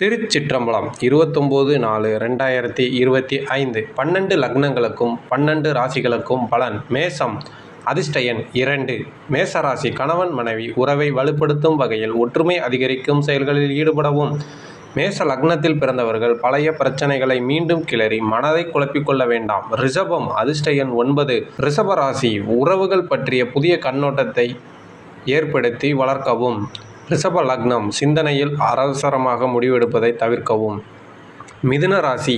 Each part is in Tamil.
திருச்சிற்றம்பலம் 29/4/2025 12 லக்னங்களுக்கும் 12 ராசிகளுக்கும் பலன். மேசம் அதிர்ஷ்ட எண் 2. மேசராசி கணவன் மனைவி உறவை வலுப்படுத்தும் வகையில் ஒற்றுமை அதிகரிக்கும் செயல்களில் ஈடுபடவும். மேச லக்னத்தில் பிறந்தவர்கள் பழைய பிரச்சனைகளை மீண்டும் கிளறி மனதை குழப்பிக்கொள்ள வேண்டாம். ரிஷபம் அதிர்ஷ்ட எண் 9. ரிஷபராசி உறவுகள் பற்றிய புதிய கண்ணோட்டத்தை ஏற்படுத்தி வளர்க்கவும். ரிஷப லக்னம் சிந்தனையில் அவசரமாக முடிவெடுப்பதை தவிர்க்கவும். மிதுன ராசி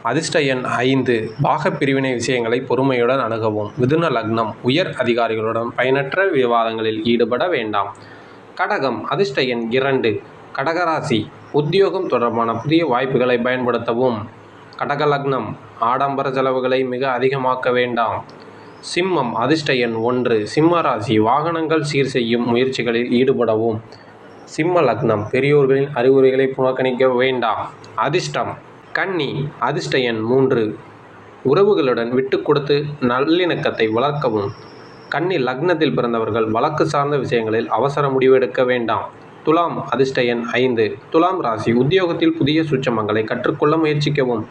அதிர்ஷ்ட எண் 5. பாகப்பிரிவினை விஷயங்களை பொறுமையுடன் அணுகவும். மிதுன லக்னம் உயர் அதிகாரிகளுடன் பயனற்ற விவாதங்களில் ஈடுபட வேண்டாம். கடகம் அதிர்ஷ்ட எண் 2. கடகராசி உத்தியோகம் தொடர்பான புதிய வாய்ப்புகளை பயன்படுத்தவும். கடக லக்னம் ஆடம்பர செலவுகளை மிக அதிகமாக்க வேண்டாம். சிம்மம் அதிர்ஷ்ட எண் 1. சிம்ம ராசி வாகனங்கள் சீர் செய்யும் முயற்சிகளில் ஈடுபடவும். சிம்ம லக்னம் பெரியோர்களின் அறிவுரைகளை புறக்கணிக்க வேண்டாம். அதிர்ஷ்டம் கன்னி அதிர்ஷ்ட எண் 3. உறவுகளுடன் விட்டு கொடுத்து நல்லிணக்கத்தை வளர்க்கவும். கன்னி லக்னத்தில் பிறந்தவர்கள் வழக்கு சார்ந்த விஷயங்களில் அவசர முடிவெடுக்க வேண்டாம். துலாம் அதிர்ஷ்ட எண் 5. துலாம் ராசி உத்தியோகத்தில் புதிய சூட்சமங்களை கற்றுக்கொள்ள முயற்சிக்கவும்.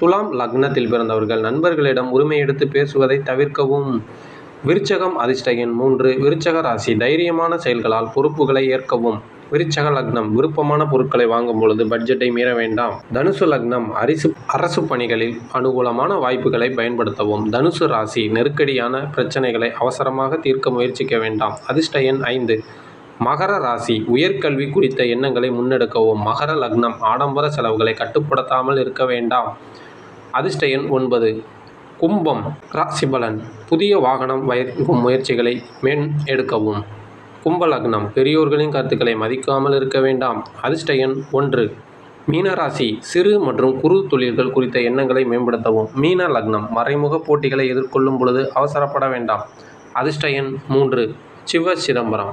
துலாம் லக்னத்தில் பிறந்தவர்கள் நண்பர்களிடம் உரிமை எடுத்து பேசுவதை தவிர்க்கவும். விருச்சகம் அதிர்ஷ்ட எண் 3. விருச்சக ராசி தைரியமான செயல்களால் பொறுப்புகளை ஏற்கவும். விருச்சக லக்னம் விருப்பமான பொருட்களை வாங்கும் பொழுது பட்ஜெட்டை மீற வேண்டாம். தனுசு லக்னம் அரசு பணிகளில் அனுகூலமான வாய்ப்புகளை பயன்படுத்தவும். தனுசு ராசி நெருக்கடியான பிரச்சனைகளை அவசரமாக தீர்க்க முயற்சிக்க வேண்டாம். அதிர்ஷ்ட எண் 5. மகர ராசி உயர்கல்வி குறித்த எண்ணங்களை முன்னெடுக்கவும். மகர லக்னம் ஆடம்பர செலவுகளை கட்டுப்படுத்தாமல் இருக்க வேண்டாம். அதிர்ஷ்ட எண் 9. கும்பம் ராசி பலன் புதிய வாகனம் வாங்கும் முயற்சிகளை எடுக்கவும். கும்ப லக்னம் பெரியோர்களின் கருத்துக்களை மதிக்காமல் இருக்க வேண்டாம். அதிர்ஷ்ட எண் 1. மீனராசி சிறு மற்றும் குறு தொழில்கள் குறித்த எண்ணங்களை மேம்படுத்தவும். மீன லக்னம் மறைமுக போட்டிகளை எதிர்கொள்ளும் பொழுது அவசரப்பட வேண்டாம். அதிர்ஷ்ட எண் 3. சிவ சிதம்பரம்